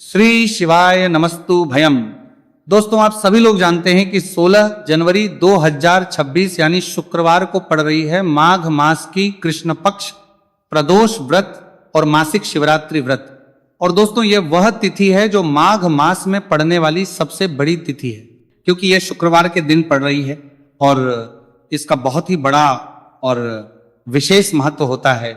श्री शिवाय नमस्तु भयम। दोस्तों, आप सभी लोग जानते हैं कि 16 जनवरी 2026 यानी शुक्रवार को पड़ रही है माघ मास की कृष्ण पक्ष प्रदोष व्रत और मासिक शिवरात्रि व्रत। और दोस्तों, यह वह तिथि है जो माघ मास में पड़ने वाली सबसे बड़ी तिथि है, क्योंकि यह शुक्रवार के दिन पड़ रही है और इसका बहुत ही बड़ा और विशेष महत्व होता है।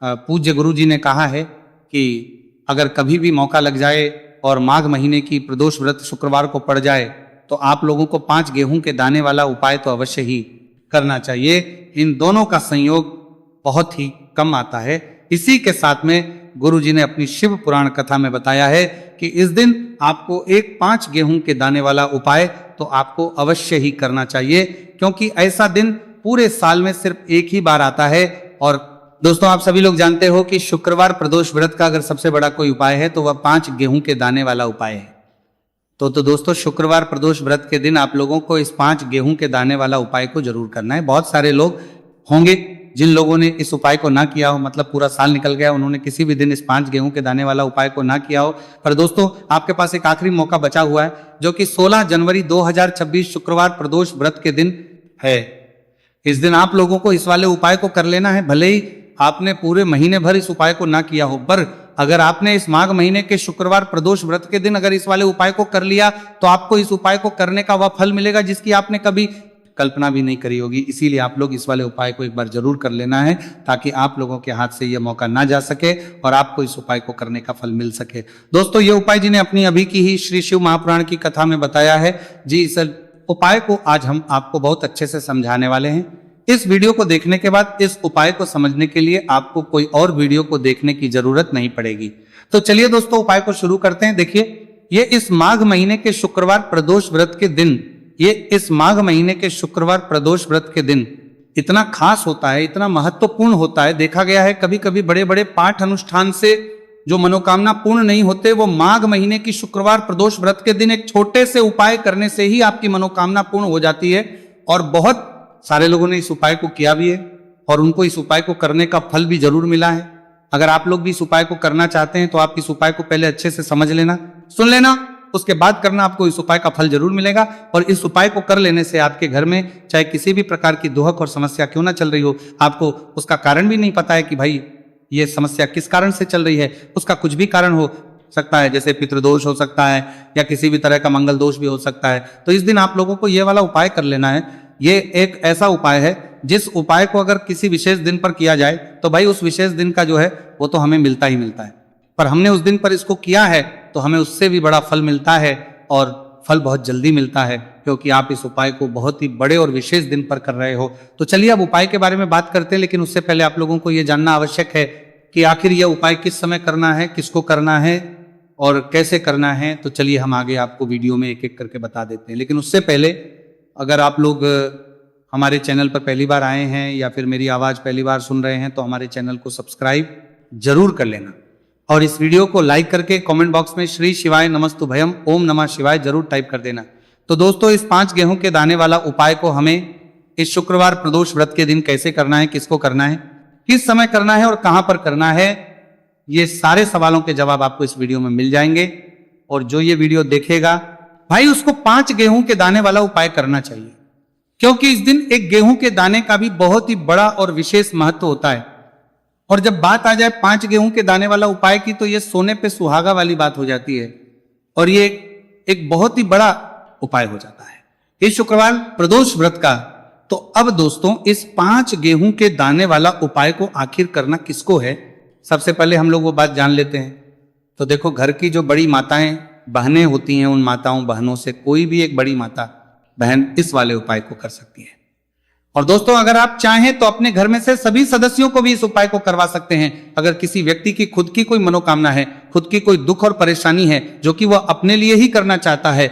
पूज्य गुरु जी ने कहा है कि अगर कभी भी मौका लग जाए और माघ महीने की प्रदोष व्रत शुक्रवार को पड़ जाए तो आप लोगों को 5 गेहूं के दाने वाला उपाय तो अवश्य ही करना चाहिए। इन दोनों का संयोग बहुत ही कम आता है। इसी के साथ में गुरु जी ने अपनी शिव पुराण कथा में बताया है कि इस दिन आपको 5 गेहूं के दाने वाला उपाय तो आपको अवश्य ही करना चाहिए, क्योंकि ऐसा दिन पूरे साल में सिर्फ एक ही बार आता है। और दोस्तों, आप सभी लोग जानते हो कि शुक्रवार प्रदोष व्रत का अगर सबसे बड़ा कोई उपाय है तो वह 5 गेहूं के दाने वाला उपाय है। तो दोस्तों, शुक्रवार प्रदोष व्रत के दिन आप लोगों को इस 5 गेहूं के दाने वाला उपाय को जरूर करना है। बहुत सारे लोग होंगे जिन लोगों ने इस उपाय को ना किया हो, मतलब पूरा साल निकल गया, उन्होंने किसी भी दिन इस 5 गेहूं के दाने वाला उपाय को ना किया हो। पर दोस्तों, आपके पास एक आखिरी मौका बचा हुआ है, जो कि 16 जनवरी 2026 शुक्रवार प्रदोष व्रत के दिन है। इस दिन आप लोगों को इस वाले उपाय को कर लेना है। भले ही आपने पूरे महीने भर इस उपाय को ना किया हो, पर अगर आपने इस माघ महीने के शुक्रवार प्रदोष व्रत के दिन अगर इस वाले उपाय को कर लिया तो आपको इस उपाय को करने का वह फल मिलेगा जिसकी आपने कभी कल्पना भी नहीं करी होगी। इसीलिए आप लोग इस वाले उपाय को एक बार जरूर कर लेना है, ताकि आप लोगों के हाथ से यह मौका ना जा सके और आपको इस उपाय को करने का फल मिल सके। दोस्तों, ये उपाय जिन्हें अपनी अभी की ही श्री शिव महापुराण की कथा में बताया है जी, इस उपाय को आज हम आपको बहुत अच्छे से समझाने वाले हैं। इस वीडियो को देखने के बाद इस उपाय को समझने के लिए आपको कोई और वीडियो को देखने की जरूरत नहीं पड़ेगी। तो चलिए दोस्तों, उपाय को शुरू करते हैं। देखिए, ये इस माघ महीने के शुक्रवार प्रदोष व्रत के दिन, इस माघ महीने के शुक्रवार प्रदोष व्रत के दिन इतना खास होता है, इतना महत्वपूर्ण होता है। देखा गया है कभी कभी बड़े बड़े पाठ अनुष्ठान से जो मनोकामना पूर्ण नहीं होते, वो माघ महीने की शुक्रवार प्रदोष व्रत के दिन एक छोटे से उपाय करने से ही आपकी मनोकामना पूर्ण हो जाती है। और बहुत सारे लोगों ने इस उपाय को किया भी है और उनको इस उपाय को करने का फल भी जरूर मिला है। अगर आप लोग भी इस उपाय को करना चाहते हैं तो आप इस उपाय को पहले अच्छे से समझ लेना, सुन लेना, उसके बाद करना, आपको इस उपाय का फल जरूर मिलेगा। और इस उपाय को कर लेने से आपके घर में चाहे किसी भी प्रकार की दुहक और समस्या क्यों ना चल रही हो, आपको उसका कारण भी नहीं पता है कि भाई ये समस्या किस कारण से चल रही है, उसका कुछ भी कारण हो सकता है, जैसे पितृदोष हो सकता है या किसी भी तरह का मंगल दोष भी हो सकता है। तो इस दिन आप लोगों को ये वाला उपाय कर लेना है। ये एक ऐसा उपाय है जिस उपाय को अगर किसी विशेष दिन पर किया जाए तो भाई उस विशेष दिन का जो है वो तो हमें मिलता ही मिलता है, पर हमने उस दिन पर इसको किया है तो हमें उससे भी बड़ा फल मिलता है, और फल बहुत जल्दी मिलता है, क्योंकि आप इस उपाय को बहुत ही बड़े और विशेष दिन पर कर रहे हो। तो चलिए अब उपाय के बारे में बात करते हैं, लेकिन उससे पहले आप लोगों को यह जानना आवश्यक है कि आखिर यह उपाय किस समय करना है, किसको करना है और कैसे करना है। तो चलिए हम आगे आपको वीडियो में एक एक करके बता देते हैं। लेकिन उससे पहले, अगर आप लोग हमारे चैनल पर पहली बार आए हैं या फिर मेरी आवाज़ पहली बार सुन रहे हैं तो हमारे चैनल को सब्सक्राइब जरूर कर लेना, और इस वीडियो को लाइक करके कमेंट बॉक्स में श्री शिवाय नमस्तु भयम ओम नमः शिवाय जरूर टाइप कर देना। तो दोस्तों, इस 5 गेहूं के दाने वाला उपाय को हमें इस शुक्रवार प्रदोष व्रत के दिन कैसे करना है, किसको करना है, किस समय करना है और कहां पर करना है, ये सारे सवालों के जवाब आपको इस वीडियो में मिल जाएंगे। और जो ये वीडियो देखेगा भाई, उसको 5 गेहूं के दाने वाला उपाय करना चाहिए, क्योंकि इस दिन एक गेहूं के दाने का भी बहुत ही बड़ा और विशेष महत्व होता है। और जब बात आ जाए 5 गेहूं के दाने वाला उपाय की, तो ये सोने पे सुहागा वाली बात हो जाती है और ये एक बहुत ही बड़ा उपाय हो जाता है इस शुक्रवार प्रदोष व्रत का। तो अब दोस्तों, इस 5 गेहूं के दाने वाला उपाय को आखिर करना किसको है, सबसे पहले हम लोग वो बात जान लेते हैं। तो देखो, घर की जो बड़ी माताएं बहनें होती हैं, उन माताओं बहनों से कोई भी एक बड़ी माता बहन इस वाले उपाय को कर सकती है। और दोस्तों, अगर आप चाहें तो अपने घर में से सभी सदस्यों को भी इस उपाय को करवा सकते हैं। अगर किसी व्यक्ति की खुद की कोई मनोकामना है, खुद की कोई दुख और परेशानी है जो कि वह अपने लिए ही करना चाहता है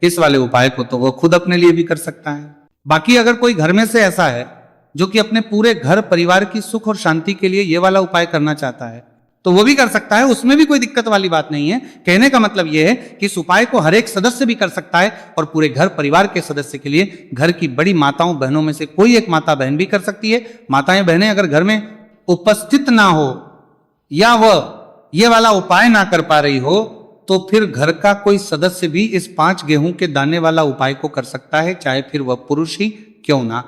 इस वाले उपाय को, तो वह खुद अपने लिए भी कर सकता है। बाकी अगर कोई घर में से ऐसा है जो कि अपने पूरे घर परिवार की सुख और शांति के लिए ये वाला उपाय करना चाहता है, तो वो भी कर सकता है, उसमें भी कोई दिक्कत वाली बात नहीं है। कहने का मतलब यह है कि इस उपाय को हर एक सदस्य भी कर सकता है और पूरे घर परिवार के सदस्य के लिए घर की बड़ी माताओं बहनों में से कोई एक माता बहन भी कर सकती है। माताएं बहनें अगर घर में उपस्थित ना हो या वह ये वाला उपाय ना कर पा रही हो, तो फिर घर का कोई सदस्य भी इस 5 गेहूं के दाने वाला उपाय को कर सकता है, चाहे फिर वह पुरुष ही क्यों ना।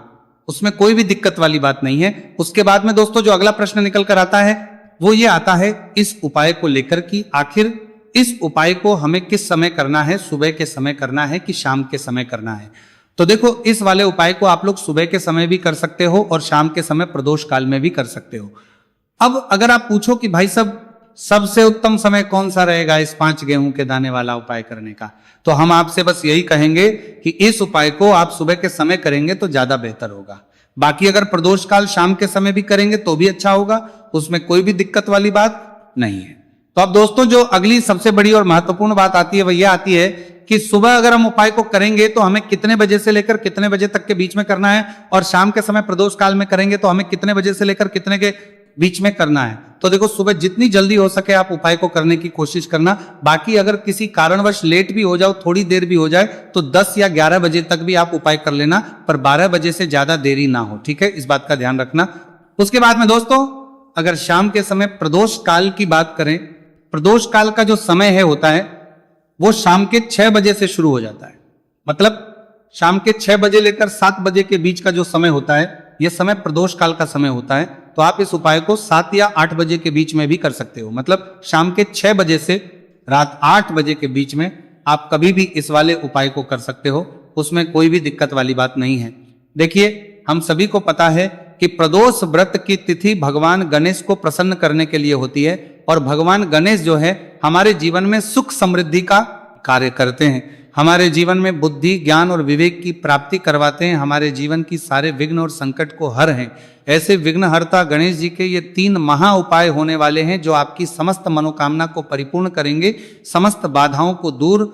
उसमें कोई भी दिक्कत वाली बात नहीं है। उसके बाद में दोस्तों जो अगला प्रश्न निकल कर आता है वो ये आता है इस उपाय को लेकर कि आखिर इस उपाय को हमें किस समय करना है, सुबह के समय करना है कि शाम के समय करना है। तो देखो, इस वाले उपाय को आप लोग सुबह के समय भी कर सकते हो और शाम के समय प्रदोष काल में भी कर सकते हो। अब अगर आप पूछो कि भाई साहब सबसे उत्तम समय कौन सा रहेगा इस 5 गेहूं के दाने वाला उपाय करने का, तो हम आपसे बस यही कहेंगे कि इस उपाय को आप सुबह के समय करेंगे तो ज्यादा बेहतर होगा। बाकी अगर प्रदोष काल शाम के समय भी करेंगे तो भी अच्छा होगा, उसमें कोई भी दिक्कत वाली बात नहीं है। तो अब दोस्तों जो अगली सबसे बड़ी और महत्वपूर्ण बात आती है वह यह आती है कि सुबह अगर हम उपाय को करेंगे तो हमें कितने बजे से लेकर कितने बजे तक के बीच में करना है, और शाम के समय प्रदोष काल में करेंगे तो हमें कितने बजे से लेकर कितने के बीच में करना है। तो देखो, सुबह जितनी जल्दी हो सके आप उपाय को करने की कोशिश करना। बाकी अगर किसी कारणवश लेट भी हो जाओ, थोड़ी देर भी हो जाए, तो 10 या 11 बजे तक भी आप उपाय कर लेना, पर 12 बजे से ज्यादा देरी ना हो, ठीक है, इस बात का ध्यान रखना। उसके बाद में दोस्तों अगर शाम के समय प्रदोष काल की बात करें, प्रदोष काल का जो समय है होता है वो शाम के 6 बजे से शुरू हो जाता है। मतलब शाम के 6 बजे लेकर 7 बजे के बीच का जो समय होता है यह समय प्रदोष काल का समय होता है। तो आप इस उपाय को 7 या 8 बजे के बीच में भी कर सकते हो। मतलब शाम के 6 बजे से रात 8 बजे के बीच में आप कभी भी इस वाले उपाय को कर सकते हो, उसमें कोई भी दिक्कत वाली बात नहीं है। देखिए, हम सभी को पता है कि प्रदोष व्रत की तिथि भगवान गणेश को प्रसन्न करने के लिए होती है, और भगवान गणेश जो है हमारे जीवन में सुख समृद्धि का कार्य करते हैं, हमारे जीवन में बुद्धि ज्ञान और विवेक की प्राप्ति करवाते हैं, हमारे जीवन की सारे विघ्न और संकट को हर हैं। ऐसे विघ्नहर्ता गणेश जी के ये 3 महा उपाय होने वाले हैं जो आपकी समस्त मनोकामना को परिपूर्ण करेंगे, समस्त बाधाओं को दूर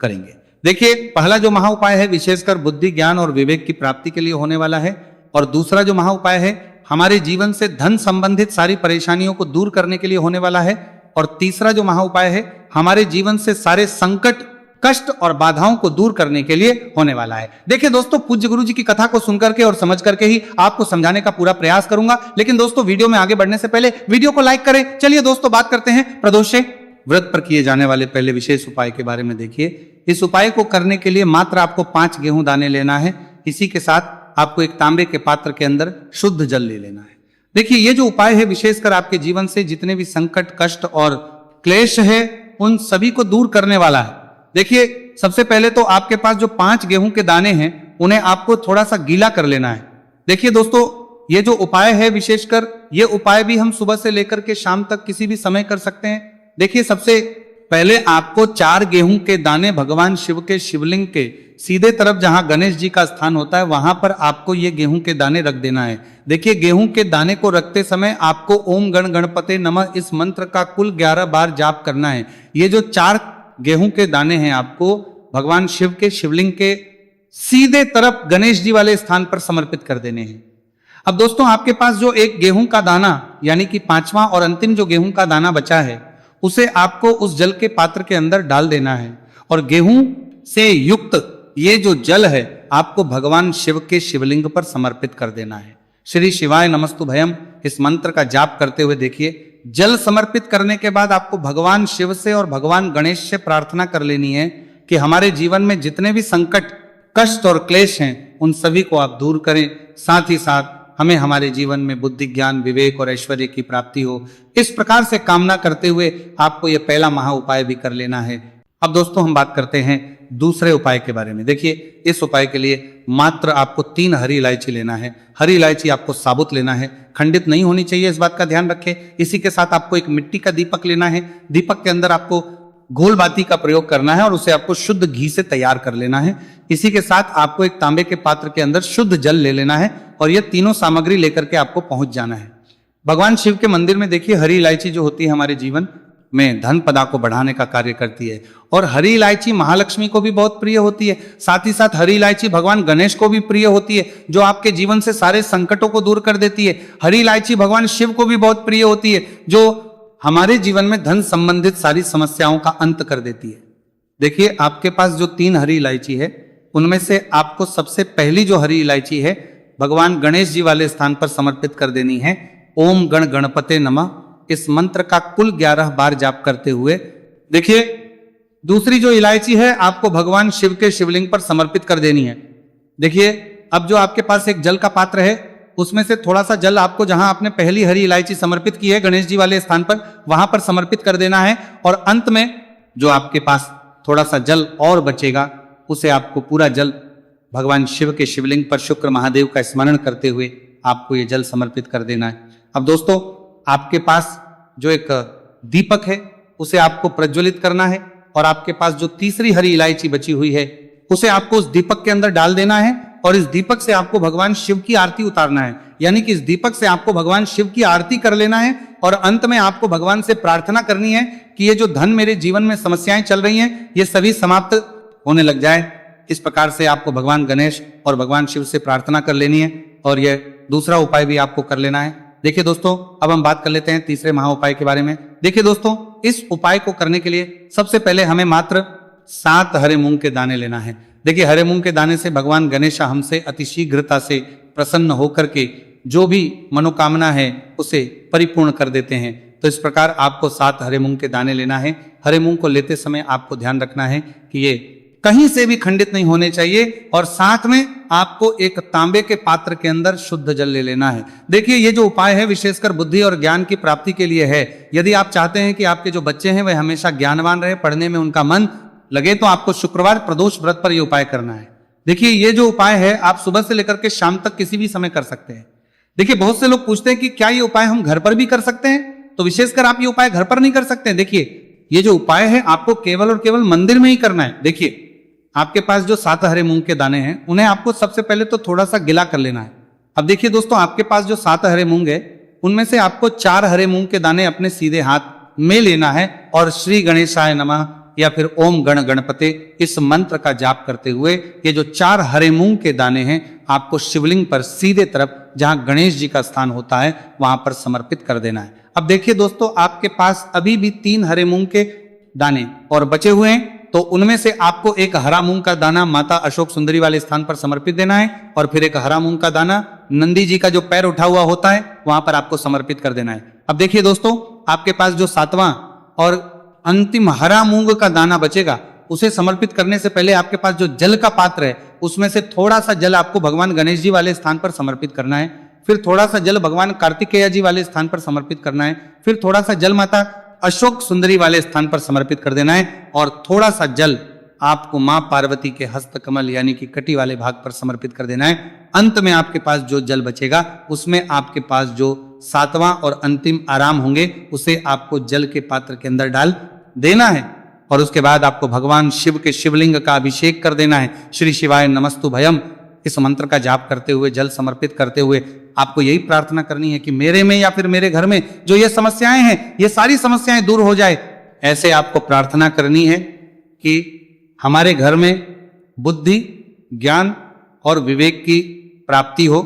करेंगे। देखिए, पहला जो महा उपाय है विशेषकर बुद्धि ज्ञान और विवेक की प्राप्ति के लिए होने वाला है, और दूसरा जो महा उपाय है हमारे जीवन से धन संबंधित सारी परेशानियों को दूर करने के लिए होने वाला है, और तीसरा जो महा उपाय है हमारे जीवन से सारे संकट कष्ट और बाधाओं को दूर करने के लिए होने वाला है। देखिए दोस्तों, पूज्य गुरु जी की कथा को सुनकर के और समझ करके ही आपको समझाने का पूरा प्रयास करूंगा। लेकिन दोस्तों, वीडियो में आगे बढ़ने से पहले वीडियो को लाइक करें। चलिए दोस्तों, बात करते हैं प्रदोष व्रत पर किए जाने वाले पहले विशेष उपाय के बारे में। देखिए, इस उपाय को करने के लिए मात्र आपको 5 गेहूं दाने लेना है। इसी के साथ आपको एक तांबे के पात्र के अंदर शुद्ध जल ले लेना है। देखिए, ये जो उपाय है विशेषकर आपके जीवन से जितने भी संकट कष्ट और क्लेश है उन सभी को दूर करने वाला है। देखिए, सबसे पहले तो आपके पास जो 5 गेहूं के दाने हैं उन्हें आपको थोड़ा सा गीला कर लेना है। देखिए दोस्तों, ये जो उपाय है विशेषकर ये उपाय भी हम सुबह से लेकर के शाम तक किसी भी समय कर सकते हैं। देखिए, सबसे पहले आपको 4 गेहूं के दाने भगवान शिव के शिवलिंग के सीधे तरफ जहां गणेश जी का स्थान होता है वहां पर आपको ये गेहूं के दाने रख देना है। देखिए, गेहूं के दाने को रखते समय आपको ओम गण गणपते नमः इस मंत्र का कुल 11 बार जाप करना है। ये जो 4 गेहूं के दाने हैं आपको भगवान शिव के शिवलिंग के सीधे तरफ गणेश जी वाले स्थान पर समर्पित कर देने हैं। अब दोस्तों, आपके पास जो एक गेहूं का दाना यानी कि 5वां और अंतिम जो गेहूं का दाना बचा है उसे आपको उस जल के पात्र के अंदर डाल देना है, और गेहूं से युक्त ये जो जल है आपको भगवान शिव के शिवलिंग पर समर्पित कर देना है। श्री शिवाय नमस्तुभयम इस मंत्र का जाप करते हुए देखिए, जल समर्पित करने के बाद आपको भगवान शिव से और भगवान गणेश से प्रार्थना कर लेनी है कि हमारे जीवन में जितने भी संकट कष्ट और क्लेश हैं उन सभी को आप दूर करें, साथ ही साथ हमें हमारे जीवन में बुद्धि ज्ञान विवेक और ऐश्वर्य की प्राप्ति हो। इस प्रकार से कामना करते हुए आपको यह पहला महा उपाय भी कर लेना है। अब दोस्तों, हम बात करते हैं दूसरे उपाय के बारे में। देखिए, इस उपाय के लिए मात्र आपको 3 हरी इलायची लेना है। हरी इलायची आपको साबुत लेना है, खंडित नहीं होनी चाहिए, इस बात का ध्यान रखें। इसी के साथ आपको एक मिट्टी का दीपक लेना है। दीपक के अंदर आपको घोल बाती का प्रयोग करना है और उसे आपको शुद्ध घी से तैयार कर लेना है। इसी के साथ आपको एक तांबे के पात्र के अंदर शुद्ध जल ले लेना है और यह तीनों सामग्री लेकर के आपको पहुंच जाना है भगवान शिव के मंदिर में। देखिए, हरी इलायची जो होती है हमारे जीवन में धन पदा को बढ़ाने का कार्य करती है, और हरी इलायची महालक्ष्मी को भी बहुत प्रिय होती है। साथ ही साथ हरी इलायची भगवान गणेश को भी प्रिय होती है, जो आपके जीवन से सारे संकटों को दूर कर देती है। हरी इलायची भगवान शिव को भी बहुत प्रिय होती है, जो हमारे जीवन में धन संबंधित सारी समस्याओं का अंत कर देती है। देखिए, आपके पास जो 3 हरी इलायची है उनमें से आपको सबसे पहली जो हरी इलायची है भगवान गणेश जी वाले स्थान पर समर्पित कर देनी है। ओम गण गणपते नमः इस मंत्र का कुल 11 बार जाप करते हुए देखिए, दूसरी जो इलायची है आपको भगवान शिव के शिवलिंग पर समर्पित कर देनी है। देखिए, अब जो आपके पास एक जल का पात्र है, उसमें से थोड़ा सा जल आपको जहां आपने पहली हरी इलायची समर्पित की है गणेश जी वाले स्थान पर, वहां पर समर्पित कर देना है। और अंत में जो आपके पास थोड़ा सा जल और बचेगा, उसे आपको पूरा जल भगवान शिव के शिवलिंग पर शुक्र महादेव का स्मरण करते हुए आपको ये जल समर्पित कर देना है। अब दोस्तों, आपके पास जो एक दीपक है उसे आपको प्रज्वलित करना है और आपके पास जो तीसरी हरी इलायची बची हुई है उसे आपको उस दीपक के अंदर डाल देना है और इस दीपक से आपको भगवान शिव की आरती उतारना है। यानी कि इस दीपक से आपको भगवान शिव की आरती कर लेना है और अंत में आपको भगवान से प्रार्थना करनी है कि ये जो धन मेरे जीवन में समस्याएं चल रही हैं, ये सभी समाप्त होने लग जाए। इस प्रकार से आपको भगवान गणेश और भगवान शिव से प्रार्थना कर लेनी है और यह दूसरा उपाय भी आपको कर लेना है। देखिए दोस्तों, अब हम बात कर लेते हैं तीसरे महा उपाय के बारे में। देखिए दोस्तों, इस उपाय को करने के लिए सबसे पहले हमें मात्र 7 हरे मूंग के दाने लेना है। देखिए, हरे मूंग के दाने से भगवान गणेश हमसे अतिशीघ्रता से प्रसन्न होकर के जो भी मनोकामना है उसे परिपूर्ण कर देते हैं। तो इस प्रकार आपको 7 हरे मूंग के दाने लेना है। हरे मूंग को लेते समय आपको ध्यान रखना है कि ये कहीं से भी खंडित नहीं होने चाहिए और साथ में आपको एक तांबे के पात्र के अंदर शुद्ध जल ले लेना है। देखिए, ये जो उपाय है विशेषकर बुद्धि और ज्ञान की प्राप्ति के लिए है। यदि आप चाहते हैं कि आपके जो बच्चे हैं वह हमेशा ज्ञानवान रहे, पढ़ने में उनका मन लगे, तो आपको शुक्रवार प्रदोष व्रत पर यह उपाय करना है। देखिए, ये जो उपाय है आप सुबह से लेकर के शाम तक किसी भी समय कर सकते हैं। देखिए, बहुत से लोग पूछते हैं कि क्या ये उपाय हम घर पर भी कर सकते हैं? तो विशेषकर आप ये उपाय घर पर नहीं कर सकते हैं। देखिए, ये जो उपाय है आपको केवल और केवल मंदिर में ही करना है। देखिए, आपके पास जो 7 हरे मूंग के दाने हैं उन्हें आपको सबसे पहले तो थोड़ा सा गिला कर लेना है। अब देखिए दोस्तों, आपके पास जो 7 हरे मूंग है उनमें से आपको 4 हरे मूंग के दाने अपने सीधे हाथ में लेना है और श्री गणेशाय नमः या फिर ओम गण गणपते इस मंत्र का जाप करते हुए ये जो 4 हरे मूंग के दाने हैं आपको शिवलिंग पर सीधे तरफ जहां गणेश जी का स्थान होता है वहां पर समर्पित कर देना है। अब देखिए दोस्तों, आपके पास अभी भी 3 हरे मूंग के दाने और बचे हुए हैं, तो उनमें से आपको एक हरा मूंग का दाना माता अशोक सुंदरी वाले स्थान पर समर्पित देना है और फिर एक हरा मूंग का दाना नंदी जी का जो पैर उठा हुआ होता है वहां पर आपको समर्पित कर देना है। अब देखिए दोस्तों, आपके पास जो 7वां और अंतिम हरा मूंग का दाना बचेगा उसे समर्पित करने से पहले आपके पास जो जल का पात्र है उसमें से थोड़ा सा जल आपको भगवान गणेश जी वाले स्थान पर समर्पित करना है, फिर थोड़ा सा जल भगवान कार्तिकेय जी वाले स्थान पर समर्पित करना है, फिर थोड़ा सा जल माता अशोक सुंदरी वाले स्थान पर समर्पित कर देना है और थोड़ा सा जल आपको मां पार्वती के हस्त कमल यानी कि कटी वाले भाग पर समर्पित कर देना है। अंत में आपके पास जो जल बचेगा उसमें आपके पास जो 7वां और अंतिम आराम होंगे उसे आपको जल के पात्र के अंदर डाल देना है और उसके बाद आपको भगवान शिव के शिवलिंग का अभिषेक कर देना है। श्री शिवाय नमस्तु भयम इस मंत्र का जाप करते हुए, जल समर्पित करते हुए आपको यही प्रार्थना करनी है कि मेरे में या फिर मेरे घर में जो ये समस्याएं हैं ये सारी समस्याएं दूर हो जाए। ऐसे आपको प्रार्थना करनी है कि हमारे घर में बुद्धि, ज्ञान और विवेक की प्राप्ति हो।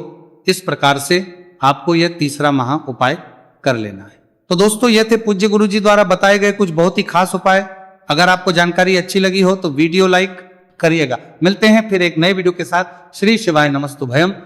इस प्रकार से आपको यह तीसरा महा उपाय कर लेना है। तो दोस्तों, ये थे पूज्य गुरु जी द्वारा बताए गए कुछ बहुत ही खास उपाय। अगर आपको जानकारी अच्छी लगी हो तो वीडियो लाइक करिएगा। मिलते हैं फिर एक नए वीडियो के साथ। श्री शिवाय नमस्तु भयम।